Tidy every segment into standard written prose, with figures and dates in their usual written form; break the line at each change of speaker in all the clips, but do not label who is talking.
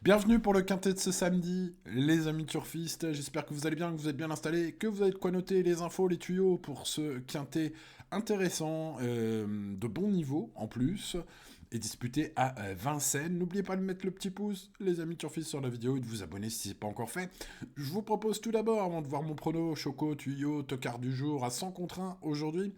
Bienvenue pour le quintet de ce samedi, les amis turfistes. J'espère que vous allez bien, que vous êtes bien installés, que vous avez de quoi noter les infos, les tuyaux pour ce quintet intéressant, de bon niveau en plus, et disputé à Vincennes. N'oubliez pas de mettre le petit pouce, les amis turfistes, sur la vidéo et de vous abonner si ce n'est pas encore fait. Je vous propose tout d'abord, avant de voir mon prono, Choco, tuyau, tocard du jour à 100 contre 1 aujourd'hui,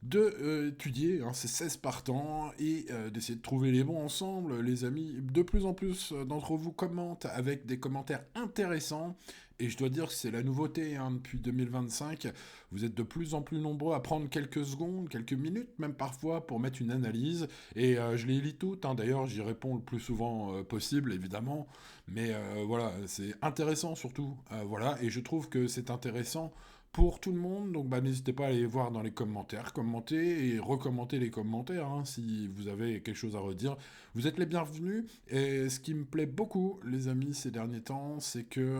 de étudier ces 16 partants et d'essayer de trouver les bons ensemble, les amis. De plus en plus d'entre vous commentent avec des commentaires intéressants, et je dois dire que c'est la nouveauté depuis 2025. Vous êtes de plus en plus nombreux à prendre quelques secondes, quelques minutes, même parfois, pour mettre une analyse, et je les lis toutes, d'ailleurs j'y réponds le plus souvent possible, évidemment, mais voilà, c'est intéressant surtout, voilà, et je trouve que c'est intéressant pour tout le monde, donc n'hésitez pas à aller voir dans les commentaires, commenter et recommentez les commentaires si vous avez quelque chose à redire. Vous êtes les bienvenus, et ce qui me plaît beaucoup, les amis, ces derniers temps, c'est que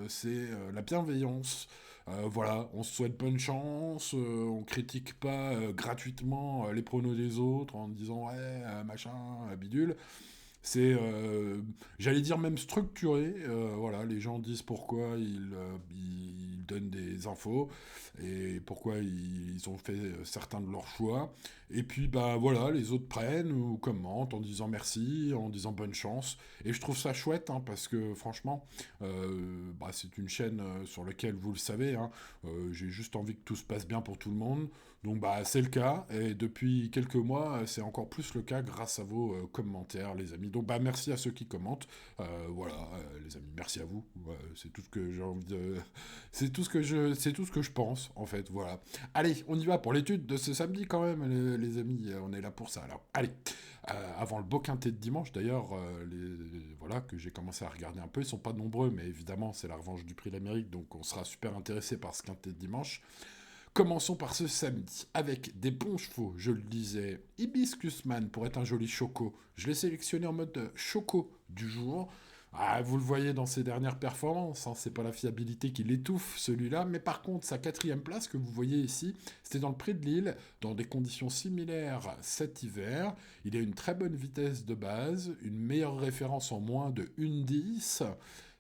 c'est la bienveillance. Voilà, on se souhaite bonne chance, on critique pas gratuitement les pronos des autres en disant ouais, machin, bidule. C'est, j'allais dire même structuré. Voilà, les gens disent pourquoi ils donnent des infos et pourquoi ils ont fait certains de leurs choix. Et puis, bah voilà, les autres prennent ou commentent en disant merci, en disant bonne chance. Et je trouve ça chouette parce que franchement, c'est une chaîne sur laquelle vous le savez. J'ai juste envie que tout se passe bien pour tout le monde. Donc c'est le cas, et depuis quelques mois, c'est encore plus le cas grâce à vos commentaires, les amis. Donc merci à ceux qui commentent. Voilà, les amis, merci à vous. C'est tout ce que j'ai envie de. C'est tout ce que je pense, en fait. Voilà. Allez, on y va pour l'étude de ce samedi quand même, les amis. On est là pour ça. Alors, allez. Avant le beau quintet de dimanche, d'ailleurs, voilà, que j'ai commencé à regarder un peu. Ils sont pas nombreux, mais évidemment, c'est la revanche du Prix d'Amérique, donc on sera super intéressé par ce quintet de dimanche. Commençons par ce samedi, avec des bons chevaux, je le disais. Hibiscusman pour être un joli choco. Je l'ai sélectionné en mode choco du jour. Vous le voyez dans ses dernières performances, c'est pas la fiabilité qui l'étouffe celui-là, mais par contre sa quatrième place que vous voyez ici, c'était dans le Prix de Lille, dans des conditions similaires cet hiver. Il a une très bonne vitesse de base, une meilleure référence en moins de 1,10.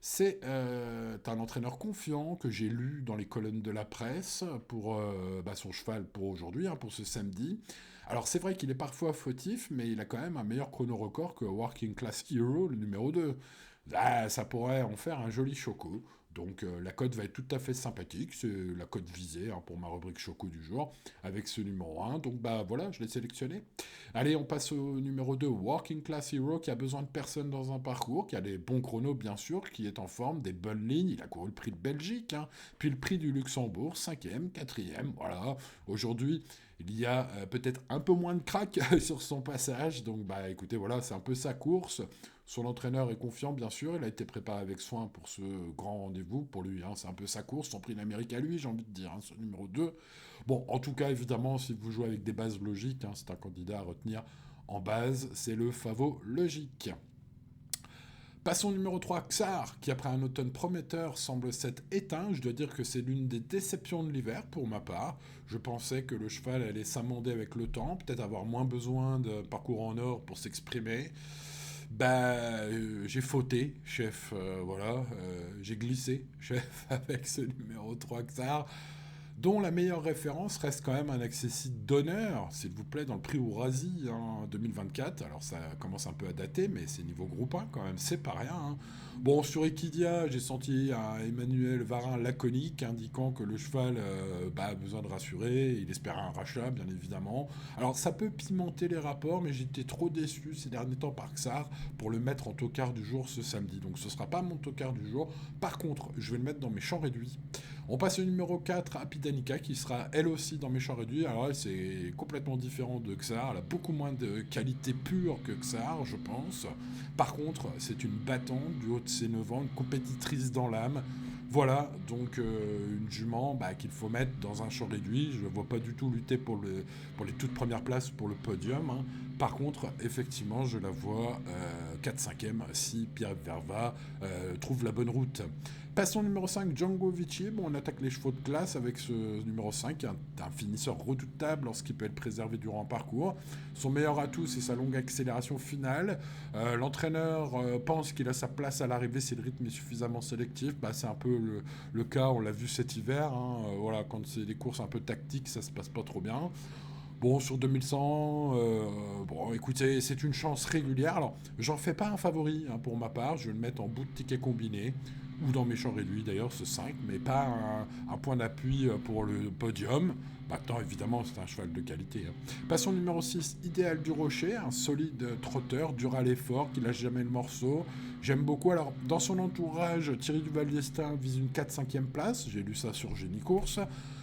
C'est un entraîneur confiant que j'ai lu dans les colonnes de la presse pour son cheval pour aujourd'hui, pour ce samedi. Alors c'est vrai qu'il est parfois fautif, mais il a quand même un meilleur chrono record que Working Class Hero, le numéro 2. Ça pourrait en faire un joli choco. Donc la cote va être tout à fait sympathique, c'est la cote visée pour ma rubrique choco du jour, avec ce numéro 1. Donc voilà, je l'ai sélectionné. Allez, on passe au numéro 2, Working Class Hero, qui a besoin de personne dans un parcours, qui a des bons chronos bien sûr, qui est en forme, des bonnes lignes, il a couru le prix de Belgique, puis le prix du Luxembourg, 5e, 4e, voilà. Aujourd'hui, il y a peut-être un peu moins de crack sur son passage, donc écoutez, voilà, c'est un peu sa course. Son entraîneur est confiant, bien sûr, il a été préparé avec soin pour ce grand rendez-vous, pour lui, c'est un peu sa course, son prix d'Amérique à lui, j'ai envie de dire, ce numéro 2. Bon, en tout cas, évidemment, si vous jouez avec des bases logiques, c'est un candidat à retenir en base, c'est le Favo logique. Passons au numéro 3, Xar, qui après un automne prometteur semble s'être éteint. Je dois dire que c'est l'une des déceptions de l'hiver pour ma part. Je pensais que le cheval allait s'amender avec le temps, peut-être avoir moins besoin de parcours en or pour s'exprimer. J'ai fauté, chef, voilà, j'ai glissé, chef, avec ce numéro 3 Xar, dont la meilleure référence reste quand même un accessite d'honneur, s'il vous plaît, dans le prix Ourasi 2024. Alors ça commence un peu à dater, mais c'est niveau groupe 1 quand même, c'est pas rien. Bon, sur Equidia, j'ai senti un Emmanuel Varin laconique indiquant que le cheval a besoin de rassurer, il espérait un rachat, bien évidemment. Alors ça peut pimenter les rapports, mais j'étais trop déçu ces derniers temps par Xar pour le mettre en tocard du jour ce samedi. Donc ce sera pas mon tocard du jour. Par contre, je vais le mettre dans mes champs réduits. On passe au numéro 4, Apidanica, qui sera elle aussi dans mes champs réduits. Alors elle, c'est complètement différent de Xar. Elle a beaucoup moins de qualité pure que Xar, je pense. Par contre, c'est une battante du haut de ses 9 ans, une compétitrice dans l'âme. Voilà, donc une jument qu'il faut mettre dans un champ réduit. Je ne vois pas du tout lutter pour les toutes premières places pour le podium, hein. Par contre, effectivement, je la vois 4-5e si Pierre Verva trouve la bonne route. Passons au numéro 5, Django Vici. Bon, on attaque les chevaux de classe avec ce numéro 5, un finisseur redoutable lorsqu'il peut être préservé durant un parcours. Son meilleur atout, c'est sa longue accélération finale. L'entraîneur pense qu'il a sa place à l'arrivée si le rythme est suffisamment sélectif. C'est un peu le cas, on l'a vu cet hiver, hein. Voilà, quand c'est des courses un peu tactiques, ça se passe pas trop bien. Bon, sur 2100, bon, écoutez, c'est une chance régulière. Alors, j'en fais pas un favori, hein, pour ma part. Je vais le mettre en bout de ticket combiné, ou dans mes champs réduits d'ailleurs, ce 5, mais pas un point d'appui pour le podium. Maintenant, évidemment, c'est un cheval de qualité, hein. Passons au numéro 6, Idéal du Rocher, un solide trotteur, dur à l'effort, qui lâche jamais le morceau. J'aime beaucoup. Alors, dans son entourage, Thierry Duval d'Estaing vise une 4-5e place. J'ai lu ça sur Génie Course.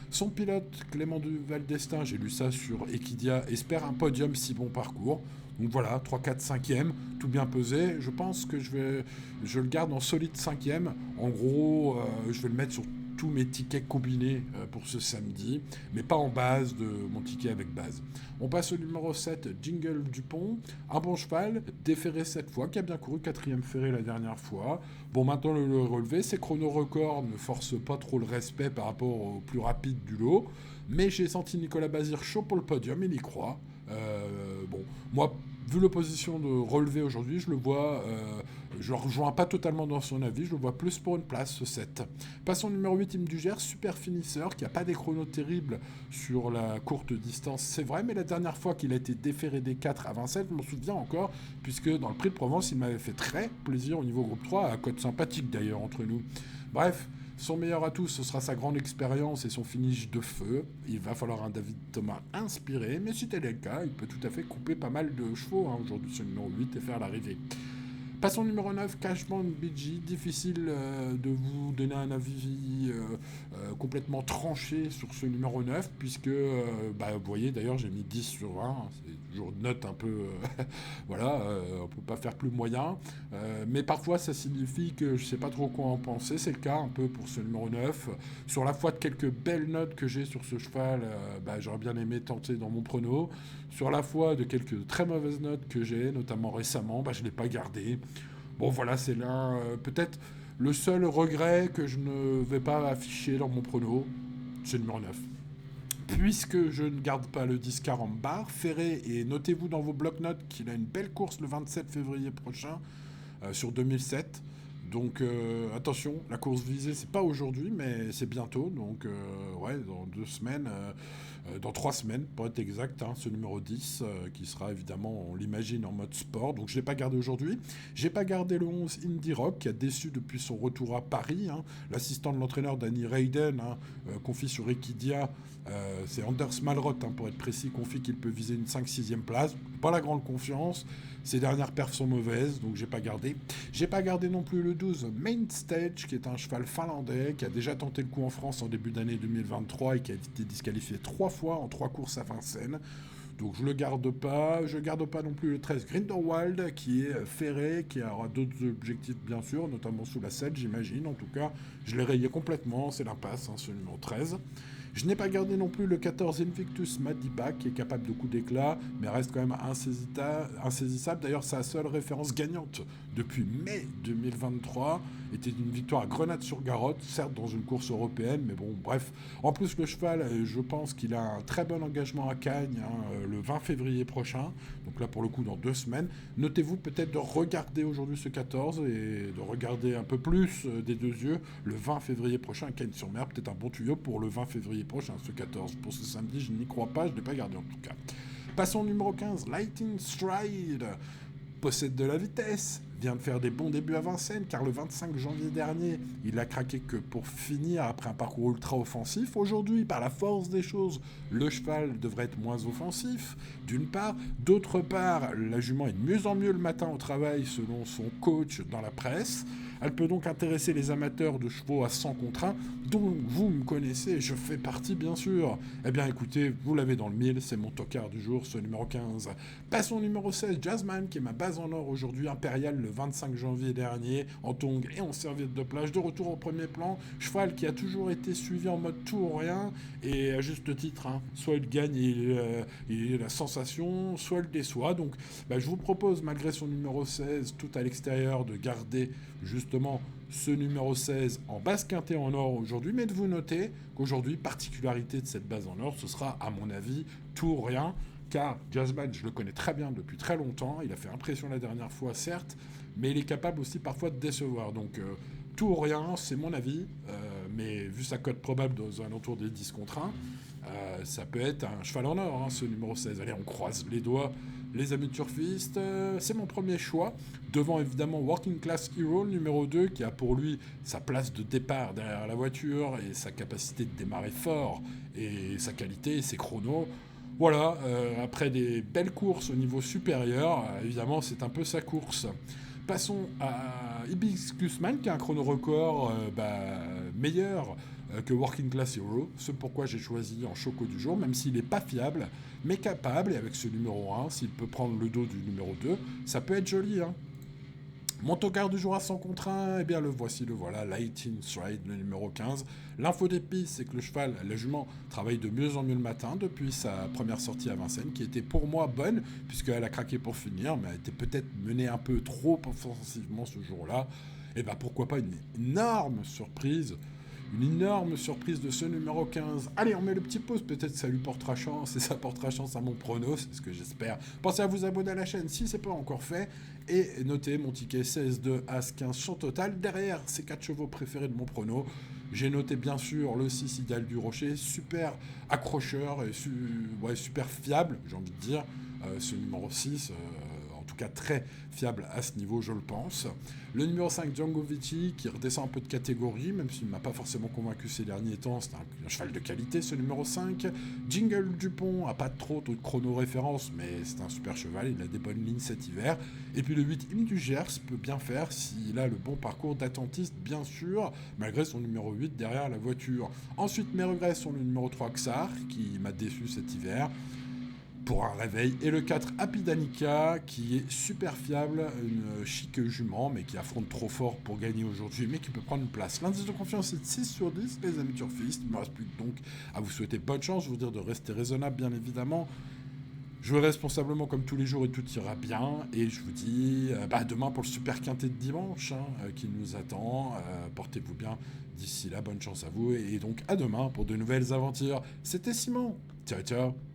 Son pilote, Clément Duval d'Estaing, j'ai lu ça sur Equidia, espère un podium si bon parcours. Donc voilà, 3, 4, 5e, tout bien pesé. Je pense que je le garde en solide 5e. En gros, je vais le mettre sur tous mes tickets combinés pour ce samedi, mais pas en base de mon ticket avec base. On passe au numéro 7, Jingle Dupont, un bon cheval, déferré cette fois, qui a bien couru 4e ferré la dernière fois. Bon, maintenant le relevé, ses chrono records ne forcent pas trop le respect par rapport au plus rapide du lot, mais j'ai senti Nicolas Bazir chaud pour le podium, il y croit. Bon, moi, vu l'opposition de relevé aujourd'hui, je le vois, je ne rejoins pas totalement dans son avis, je le vois plus pour une place, ce 7. Passons au numéro 8, Im du Gers, super finisseur, qui n'a pas des chronos terribles sur la courte distance, c'est vrai, mais la dernière fois qu'il a été déféré des 4 à Vincennes, je m'en souviens encore, puisque dans le Prix de Provence, il m'avait fait très plaisir au niveau groupe 3, à cote sympathique d'ailleurs entre nous. Bref, son meilleur atout, ce sera sa grande expérience et son finish de feu. Il va falloir un David Thomas inspiré, mais si tel est le cas, il peut tout à fait couper pas mal de chevaux, hein, aujourd'hui sur le numéro 8 et faire l'arrivée. Passons au numéro 9, Cashman BG. Difficile de vous donner un avis complètement tranché sur ce numéro 9, puisque, vous voyez, d'ailleurs, j'ai mis 10 sur 20. C'est toujours une note un peu... voilà, on ne peut pas faire plus moyen. Mais parfois, ça signifie que je ne sais pas trop quoi en penser. C'est le cas un peu pour ce numéro 9. Sur la foi de quelques belles notes que j'ai sur ce cheval, j'aurais bien aimé tenter dans mon prono. Sur la foi de quelques très mauvaises notes que j'ai, notamment récemment, je ne l'ai pas gardé. Bon, voilà, c'est là peut-être le seul regret que je ne vais pas afficher dans mon prono, c'est le numéro 9. Puisque je ne garde pas le 10-40 en barre, Ferré, et notez-vous dans vos blocs-notes qu'il a une belle course le 27 février prochain sur 2007. Donc attention, la course visée, c'est pas aujourd'hui, mais c'est bientôt. Donc dans 2 semaines, dans 3 semaines pour être exact, hein, ce numéro 10 qui sera évidemment, on l'imagine, en mode sport. Donc je ne l'ai pas gardé aujourd'hui. J'ai pas gardé le 11 Indie Rock qui a déçu depuis son retour à Paris, hein. L'assistant de l'entraîneur Danny Rayden, hein, confie sur Equidia, c'est Anders Malrott, hein, pour être précis, confie qu'il peut viser une 5-6e place. Pas la grande confiance. Ses dernières perfs sont mauvaises, donc j'ai pas gardé. J'ai pas gardé non plus le 12 Main Stage, qui est un cheval finlandais, qui a déjà tenté le coup en France en début d'année 2023 et qui a été disqualifié 3 fois en 3 courses à Vincennes. Donc je le garde pas. Je garde pas non plus le 13 Grindelwald, qui est ferré, qui aura d'autres objectifs bien sûr, notamment sous la 7, j'imagine. En tout cas, je l'ai rayé complètement, c'est l'impasse, hein, ce numéro 13. Je n'ai pas gardé non plus le 14 Invictus Madiba, qui est capable de coups d'éclat, mais reste quand même insaisissable. D'ailleurs, sa seule référence gagnante depuis mai 2023 était une victoire à Grenade-sur-Garotte, certes dans une course européenne, mais bon, bref. En plus, le cheval, je pense qu'il a un très bon engagement à Cagnes, hein, le 20 février prochain, donc là pour le coup dans 2 semaines. Notez-vous peut-être de regarder aujourd'hui ce 14 et de regarder un peu plus des 2 yeux le 20 février prochain à Cagnes-sur-Mer, peut-être un bon tuyau pour le 20 février prochain, ce 14. Pour ce samedi, je n'y crois pas, je ne l'ai pas gardé en tout cas. Passons au numéro 15, Lightning Stride. Possède de la vitesse, vient de faire des bons débuts à Vincennes, car le 25 janvier dernier, il a craqué que pour finir après un parcours ultra offensif. Aujourd'hui, par la force des choses, le cheval devrait être moins offensif, d'une part. D'autre part, la jument est de mieux en mieux le matin au travail, selon son coach dans la presse. Elle peut donc intéresser les amateurs de chevaux à 100 contre 1, dont vous me connaissez, je fais partie bien sûr. Eh bien écoutez, vous l'avez dans le mille, c'est mon tocard du jour, ce numéro 15. Passons au numéro 16, Jazzman, qui est ma base en or aujourd'hui, Impérial, le 25 janvier dernier, en tongs et en serviette de plage, de retour au premier plan. Cheval qui a toujours été suivi en mode tout ou rien, et à juste titre, hein, soit il gagne et la sensation, soit il déçoit. Donc je vous propose, malgré son numéro 16, tout à l'extérieur, de garder justement ce numéro 16 en base quintée en or aujourd'hui, mais de vous noter qu'aujourd'hui, particularité de cette base en or, ce sera à mon avis tout ou rien, car Jazzman, je le connais très bien depuis très longtemps, il a fait impression la dernière fois, certes, mais il est capable aussi parfois de décevoir. Donc tout ou rien, c'est mon avis, mais vu sa cote probable dans un entour des 10 contre 1, ça peut être un cheval en or, hein, ce numéro 16. Allez, on croise les doigts, les amis turfistes. C'est mon premier choix, devant évidemment Working Class Hero, numéro 2, qui a pour lui sa place de départ derrière la voiture et sa capacité de démarrer fort, et sa qualité, ses chronos. Voilà, après des belles courses au niveau supérieur, évidemment c'est un peu sa course. Passons à Hibiscus Man, qui a un chrono record meilleur que Working Class Hero. C'est pourquoi j'ai choisi en choco du jour, même s'il n'est pas fiable, mais capable. Et avec ce numéro 1, s'il peut prendre le dos du numéro 2, ça peut être joli. Hein. Mon tocard du jour à 100 contre 1, eh bien le voici, le voilà, Lightning Stride, le numéro 15. L'info d'épice, c'est que le cheval, la jument, travaille de mieux en mieux le matin depuis sa première sortie à Vincennes, qui était pour moi bonne, puisqu'elle a craqué pour finir, mais elle était peut-être menée un peu trop offensivement ce jour-là. Et pourquoi pas une énorme surprise de ce numéro 15. Allez, on met le petit pouce, peut-être que ça lui portera chance, et ça portera chance à mon prono, c'est ce que j'espère. Pensez à vous abonner à la chaîne si c'est pas encore fait, et notez mon ticket 16 de As 15 champ total. Derrière ces 4 chevaux préférés de mon prono, j'ai noté bien sûr le 6 Idéal du Rocher, super accrocheur et super fiable, j'ai envie de dire, ce numéro 6, en tout cas très fiable à ce niveau, je le pense. Le numéro 5, Django Vici, qui redescend un peu de catégorie, même s'il ne m'a pas forcément convaincu ces derniers temps, c'est un cheval de qualité, ce numéro 5. Jingle Dupont, a pas trop de chrono-référence, mais c'est un super cheval, il a des bonnes lignes cet hiver. Et puis le 8, Im du Gers, peut bien faire s'il a le bon parcours d'attentiste, bien sûr, malgré son numéro 8 derrière la voiture. Ensuite, mes regrets sont le numéro 3, Xar, qui m'a déçu cet hiver, pour un réveil, et le 4 Happy Danica, qui est super fiable, une chic jument mais qui affronte trop fort pour gagner aujourd'hui, mais qui peut prendre une place. L'indice de confiance est de 6 sur 10, les amis turfistes. Il ne me reste plus donc à vous souhaiter bonne chance, vous dire de rester raisonnable bien évidemment, jouez responsablement comme tous les jours et tout ira bien, et je vous dis demain pour le super quintet de dimanche qui nous attend. Portez-vous bien d'ici là, bonne chance à vous, et donc à demain pour de nouvelles aventures. C'était Simon, ciao ciao.